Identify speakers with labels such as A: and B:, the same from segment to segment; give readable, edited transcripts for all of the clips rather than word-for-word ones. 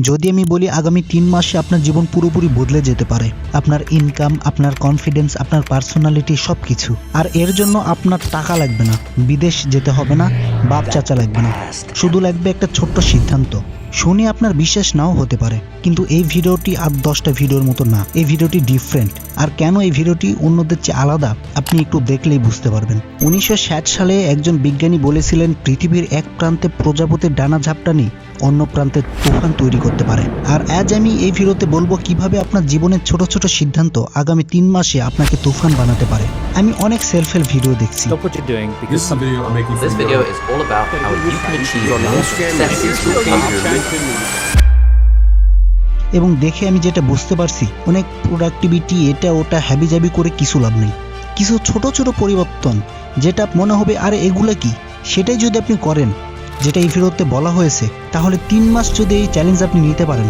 A: যদি আমি বলি আগামী 3 মাসে আপনার জীবন পুরোপুরি বদলে যেতে পারে, আপনার ইনকাম, আপনার কনফিডেন্স, আপনার পার্সোনালিটি সবকিছু। আর এর জন্য আপনার টাকা লাগবে না, বিদেশ যেতে হবে না, বাপ চাচা লাগবে না, শুধু লাগবে একটা ছোট্ট সিদ্ধান্ত। শুনে আপনার বিশ্বাস নাও হতে পারে, কিন্তু এই ভিডিওটি আর 10টা ভিডিওর মতো না, এই ভিডিওটি ডিফারেন্ট। আর কেন এই ভিডিওটি অন্যদের চেয়ে আলাদা আপনি একটু দেখলেই বুঝতে পারবেন। 1960 সালে একজন বিজ্ঞানী বলেছিলেন পৃথিবীর এক প্রান্তে প্রজাপতির ডানা ঝাপটানি অন্য প্রান্তে তুফান তৈরি করতে পারে। আর আজ আমি এই ভিডিওতে বলবো কিভাবে আপনার জীবনের ছোট ছোট সিদ্ধান্ত আগামী 3 মাসে আপনাকে তুফান বানাতে পারে। আমি অনেক সেলফ হেল্প ভিডিও দেখছি।
B: Stop what you're doing
C: This
B: because
C: is a video I'm making for
D: This
C: you.
D: video is all about how you can achieve more success.
A: এবং দেখে আমি যেটা বুঝতে পারছি, অনেক প্রোডাক্টিভিটি এটা ওটা হ্যাবিজাবি করে কিছু লাভ নেই। কিছু ছোট ছোট পরিবর্তন যেটা মনে হবে আরে এগুলা কি, সেটাই যদি আপনি করেন যেটা এই ভিডিওতে বলা হয়েছে, তাহলে 3 মাস যদি এই চ্যালেঞ্জ আপনি নিতে পারেন,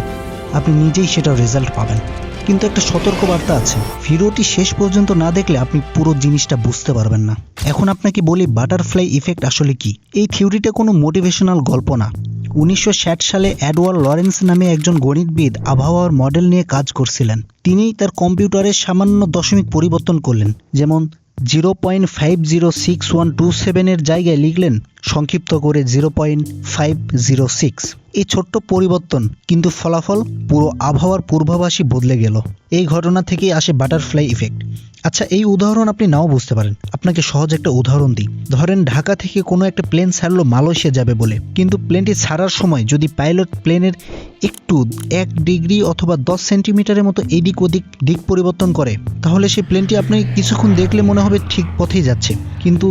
A: আপনি নিজেই সেটার রেজাল্ট পাবেন। কিন্তু একটা সতর্কবার্তা আছে, ভিডিওটি শেষ পর্যন্ত না দেখলে আপনি পুরো জিনিসটা বুঝতে পারবেন না। এখন আপনাকে বলি বাটারফ্লাই ইফেক্ট আসলে কি। এই থিওরিটা কোনো মোটিভেশনাল গল্প না। 1960 সালে এডওয়ার্ড লরেন্স নামে একজন গণিতবিদ আবহাওয়ার মডেল নিয়ে কাজ করছিলেন। তিনি তার কম্পিউটারের সামান্য দশমিক পরিবর্তন করলেন, যেমন 0.506127 এর জায়গায় লিখলেন সংক্ষিপ্ত করে 0.506। এই ছোট্ট পরিবর্তন কিন্তু ফলাফল পুরো আবহাওয়ার পূর্বাভাসই বদলে গেল। এই ঘটনা থেকেই আসে বাটারফ্লাই ইফেক্ট। আচ্ছা, এই উদাহরণ আপনি নাও বুঝতে পারেন, আপনাকে সহজ একটা উদাহরণ দিই। ধরেন ঢাকা থেকে কোনো একটা প্লেন ছাড়লো মালয়েশিয়া যাবে বলে, কিন্তু প্লেনটি ছাড়ার সময় যদি পাইলট প্লেনের একটু 1 ডিগ্রি অথবা 10 সেন্টিমিটারের মতো এদিক ওদিক দিক পরিবর্তন করে, তাহলে সেই প্লেনটি আপনি কিছুক্ষণ দেখলে মনে হবে ঠিক পথেই যাচ্ছে, কিন্তু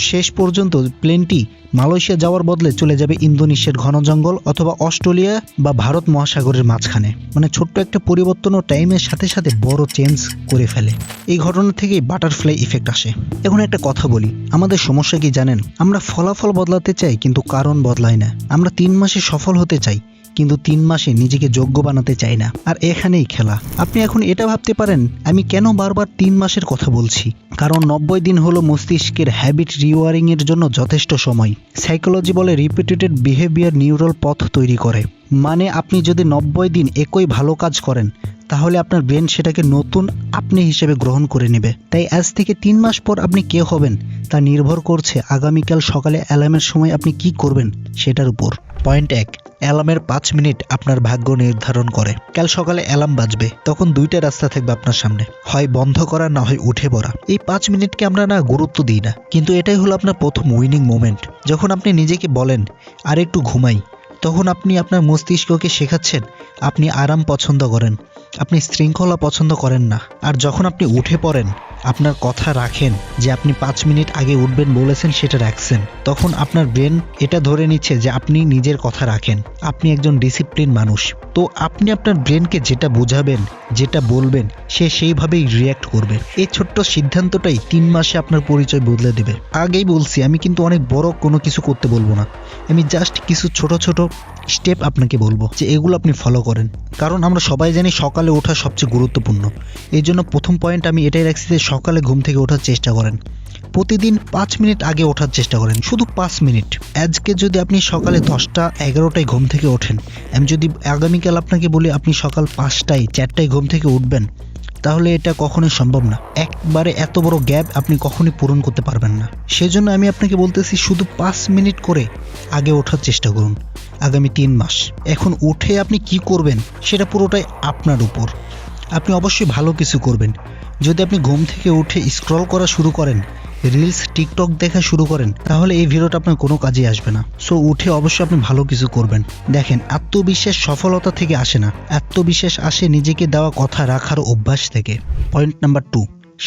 A: শেষ পর্যন্ত প্লেনটি মালয়েশিয়া যাওয়ার বদলে চলে যাবে ইন্দোনেশিয়ার ঘন জঙ্গল অথবা অস্ট্রেলিয়া বা ভারত মহাসাগরের মাঝখানে। মানে ছোট্ট একটা পরিবর্তনও টাইমের সাথে সাথে বড় চেঞ্জ করে ফেলে। এই ঘটনা থেকেই বাটারফ্লাই ইফেক্ট আসে। এখন একটা কথা বলি, আমাদের সমস্যা কি জানেন? আমরা ফলাফল বদলাতে চাই কিন্তু কারণ বদলাই না। আমরা 3 মাসে সফল হতে চাই কিন্তু 3 মাসে নিজেকে যোগ্য বানাতে চাই না। আর এখানেই খেলা। আপনি এখন এটা ভাবতে পারেন আমি কেন বারবার 3 মাসের কথা বলছি। কারণ 90 দিন হলো মস্তিষ্কের হ্যাবিট রিওয়ারিং এর জন্য যথেষ্ট সময়। সাইকোলজি বলে রিপিটেটেড বিহেভিয়ার নিউরাল পথ তৈরি করে। মানে আপনি যদি 90 দিন একই ভালো কাজ করেন, তাহলে আপনার ব্রেন সেটাকে নতুন আপনি হিসেবে গ্রহণ করে নেবে। তাই আজ থেকে 3 মাস পর আপনি কে হবেন তা নির্ভর করছে আগামীকাল সকালে অ্যালার্মের সময় আপনি কি করবেন সেটার উপর। পয়েন্ট 1, অ্যালার্মের 5 মিনিট আপনার ভাগ্য নির্ধারণ করে। কাল সকালে অ্যালার্ম বাজবে, তখন 2টা রাস্তা থাকবে আপনার সামনে, হয় বন্ধ করা না হয় উঠে পড়া। এই 5 মিনিটকে আমরা না গুরুত্ব দিই না, কিন্তু এটাই হলো আপনার প্রথম উইনিং মোমেন্ট। যখন আপনি নিজেকে বলেন আর একটু ঘুমাই, তখন আপনি আপনার মস্তিষ্ককে শেখাচ্ছেন আপনি আরাম পছন্দ করেন, আপনি শৃঙ্খলা পছন্দ করেন না। আর যখন আপনি উঠে পড়েন, আপনার কথা রাখেন যে আপনি 5 মিনিট আগে উঠবেন বলেছেন সেটা রাখছেন, তখন আপনার ব্রেন এটা ধরে নিচ্ছে যে আপনি নিজের কথা রাখেন, আপনি একজন ডিসিপ্লিন মানুষ। তো আপনি আপনার ব্রেনকে যেটা বোঝাবেন, যেটা বলবেন, সে সেইভাবেই রিয়্যাক্ট করবে। এই ছোট্ট সিদ্ধান্তটাই 3 মাসে আপনার পরিচয় বদলে দেবে। আগেই বলছি, আমি কিন্তু অনেক বড় কোনো কিছু করতে বলবো না, আমি জাস্ট কিছু ছোট ছোট স্টেপ আপনাকে বলবো যে এগুলো আপনি ফলো করেন। কারণ আমরা সবাই জানি সকালে ওঠা সবচেয়ে গুরুত্বপূর্ণ। এই জন্য প্রথম পয়েন্ট আমি এটাই রাখছি যে সকালে ঘুম থেকে ওঠার চেষ্টা করেন। প্রতিদিন 5 মিনিট আগে ওঠার চেষ্টা করেন, শুধু 5 মিনিট। আজকে যদি আপনি সকালে 10টা 11টায় ঘুম থেকে ওঠেন, আমি যদি আগামীকাল আপনাকে বলি আপনি সকাল 5টায় 4টায় ঘুম থেকে উঠবেন, তাহলে এটা কখনোই সম্ভব না। একবারে এত বড় গ্যাপ আপনি কখনোই পূরণ করতে পারবেন না। সেজন্য আমি আপনাকে বলতেছি শুধু 5 মিনিট করে আগে ওঠার চেষ্টা করুন আগামী 3 মাস। এখন উঠে আপনি কি করবেন সেটা পুরোটাই আপনার উপর। আপনি অবশ্যই ভালো কিছু করবেন। যদি আপনি ঘুম থেকে উঠে স্ক্রল করা শুরু করেন, রিলস টিকটক দেখা শুরু করেন, তাহলে এই ভিডিওটা আপনার কোনো কাজে আসবে না। সো উঠে অবশ্যই আপনি ভালো কিছু করবেন। দেখেন, আত্মবিশ্বাস সফলতা থেকে আসে না, আত্মবিশ্বাস আসে নিজেকে দেওয়া কথা রাখার অভ্যাস থেকে। পয়েন্ট নাম্বার 2,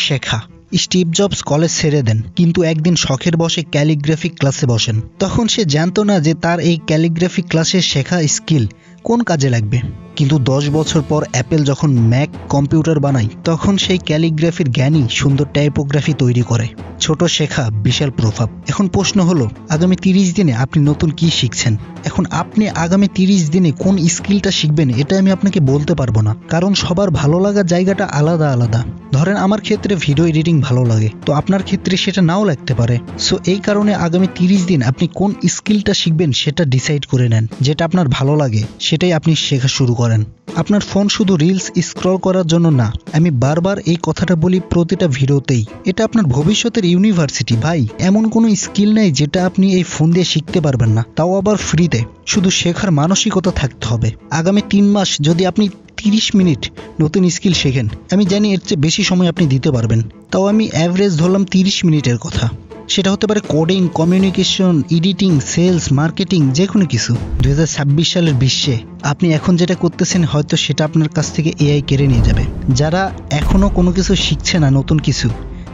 A: শেখা। স্টিভ জবস কলেজ ছেড়ে দেন, কিন্তু একদিন শখের বসে ক্যালিগ্রাফি ক্লাসে বসেন। তখন সে জানতো না যে তার এই ক্যালিগ্রাফি ক্লাসে শেখা স্কিল কোন কাজে লাগবে। কিন্তু 10 বছর পর অ্যাপেল যখন ম্যাক কম্পিউটার বানায় তখন সেই ক্যালিগ্রাফির জ্ঞানী সুন্দর টাইপোগ্রাফি তৈরি করে। ছোট শেখা বিশাল প্রভাব। এখন প্রশ্ন হলো, আগামী 30 দিনে আপনি নতুন কি শিখছেন? এখন আপনি আগামী 30 দিনে কোন স্কিলটা শিখবেন এটা আমি আপনাকে বলতে পারবো না, কারণ সবার ভালো লাগার জায়গাটা আলাদা আলাদা। ধরেন আমার ক্ষেত্রে ভিডিও এডিটিং ভালো লাগে, তো আপনার ক্ষেত্রে সেটা নাও লাগতে পারে। সো এই কারণে আগামী 30 দিন আপনি কোন স্কিলটা শিখবেন সেটা ডিসাইড করে নেন। যেটা আপনার ভালো লাগে সেটাই আপনি শেখা শুরু করেন। আপনার ফোন শুধু রিলস স্ক্রল করার জন্য না, আমি বারবার এই কথাটা বলি প্রতিটা ভিডিওতেই। এটা আপনার ভবিষ্যতের ইউনিভার্সিটি ভাই। এমন কোনো স্কিল নেই যেটা আপনি এই ফোন দিয়ে শিখতে পারবেন না, তাও আবার ফ্রিতে। শুধু শেখার মানসিকতা থাকতে হবে। আগামী 3 মাস যদি আপনি 30 মিনিট নতুন স্কিল শেখেন, আমি জানি এর চেয়ে বেশি সময় আপনি দিতে পারবেন, তাও আমি অ্যাভারেজ ধরলাম 30 মিনিটের কথা। সেটা হতে পারে coding, communication, editing, sales, marketing, যে কোনো কিছু। 2026 সালের বিশ্বে আপনি এখন যেটা করতেছেন হয়তো সেটা আপনার কাছ থেকে এআই কেড়ে নিয়ে যাবে। যারা এখনো কোনো কিছু শিখছে না, নতুন কিছু,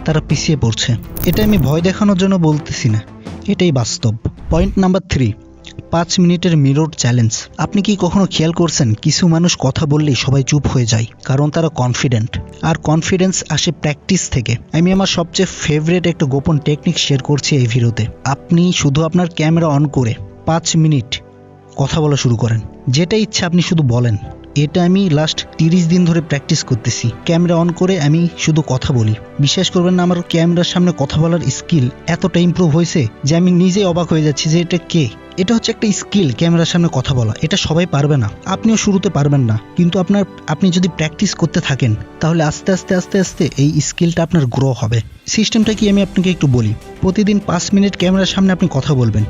A: তারা পিছিয়ে পড়ছে। এটা আমি ভয় দেখানোর জন্য বলতেছি না, এটাই বাস্তব। পয়েন্ট নাম্বার 3, 5 মিনিটের মিরর চ্যালেঞ্জ। আপনি কি কখনো খেয়াল করছেন কিছু মানুষ কথা বললেই সবাই চুপ হয়ে যায়, কারণ তারা কনফিডেন্ট। আর কনফিডেন্স আসে প্র্যাকটিস থেকে। আমি আমার সবচেয়ে ফেভারিট একটা গোপন টেকনিক শেয়ার করছি এই ভিডিওতে। আপনি শুধু আপনার ক্যামেরা অন করে 5 মিনিট কথা বলা শুরু করেন। যেটা ইচ্ছা আপনি শুধু বলেন। এটা আমি লাস্ট 30 দিন ধরে প্র্যাকটিস করতেছি। ক্যামেরা অন করে আমি শুধু কথা বলি। বিশ্বাস করবেন না, আমার ক্যামেরার সামনে কথা বলার স্কিল এতটা ইমপ্রুভ হয়েছে যে আমি নিজেই অবাক হয়ে যাচ্ছি যে এটা কে। এটা হচ্ছে একটা স্কিল, ক্যামেরার সামনে কথা বলা। এটা সবাই পারবে না, আপনিও শুরুতে পারবেন না, কিন্তু আপনি যদি প্র্যাকটিস করতে থাকেন তাহলে আস্তে আস্তে আস্তে আস্তে এই স্কিলটা আপনার গ্রো হবে। সিস্টেমটা কি আমি আপনাকে একটু বলি। প্রতিদিন 5 মিনিট ক্যামেরার সামনে আপনি কথা বলবেন।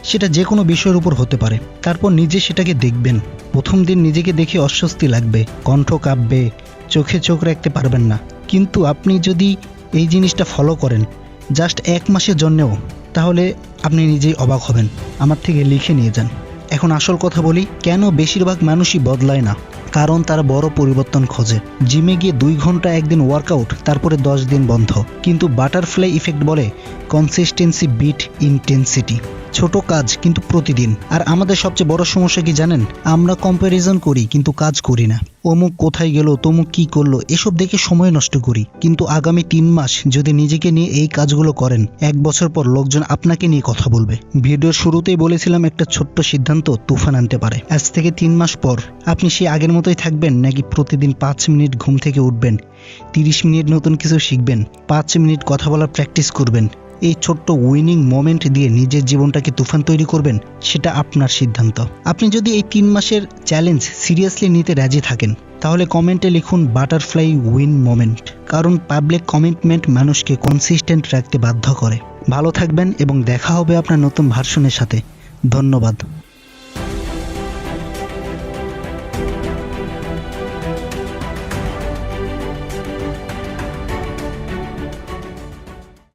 A: সেটা যে কোনো বিষয়ের উপর হতে পারে। তারপর নিজে সেটাকে দেখবেন। প্রথম দিন নিজেকে দেখে অস্বস্তি লাগবে, কণ্ঠ কাঁপবে, চোখে চোখ রাখতে পারবেন না, কিন্তু আপনি যদি এই জিনিসটা ফলো করেন জাস্ট 1 মাসের জন্যেও, তাহলে আপনি নিজেই অবাক হবেন। আমার থেকে লিখে নিয়ে যান। এখন আসল কথা বলি, কেন বেশিরভাগ মানুষই বদলায় না? কারণ তারা বড় পরিবর্তন খোঁজে। জিমে গিয়ে 2 ঘন্টা একদিন ওয়ার্কআউট, তারপরে 10 দিন বন্ধ। কিন্তু বাটারফ্লাই ইফেক্ট বলে কনসিস্টেন্সি বিট ইন্টেন্সিটি। ছোট কাজ কিন্তু প্রতিদিন। আর আমাদের সবচেয়ে বড় সমস্যা কি জানেন? আমরা কম্প্যারিজন করি কিন্তু কাজ করি না। অমুক কোথায় গেল, তমুক কি করলো, এসব দেখে সময় নষ্ট করি। কিন্তু আগামী 3 মাস যদি নিজেকে নিয়ে এই কাজগুলো করেন, 1 বছর পর লোকজন আপনাকে নিয়ে কথা বলবে। ভিডিওর শুরুতেই বলেছিলাম একটা ছোট্ট সিদ্ধান্ত তুফান আনতে পারে। আজ থেকে 3 মাস পর আপনি সেই আগের মতোই থাকবেন, নাকি প্রতিদিন 5 মিনিট ঘুম থেকে উঠবেন, 30 মিনিট নতুন কিছু শিখবেন, 5 মিনিট কথা বলার প্র্যাকটিস করবেন? এই ছোট্ট উইনিং মোমেন্ট দিয়ে নিজের জীবনটাকে তুফান তৈরি করবেন, সেটা আপনার সিদ্ধান্ত। আপনি যদি এই 3 মাসের চ্যালেঞ্জ সিরিয়াসলি নিতে রাজি থাকেন, তাহলে কমেন্টে লিখুন বাটারফ্লাই উইন মোমেন্ট। কারণ পাবলিক কমিটমেন্ট মানুষকে কনসিস্টেন্ট রাখতে বাধ্য করে। ভালো থাকবেন এবং দেখা হবে আপনার নতুন ভার্সনের সাথে। ধন্যবাদ।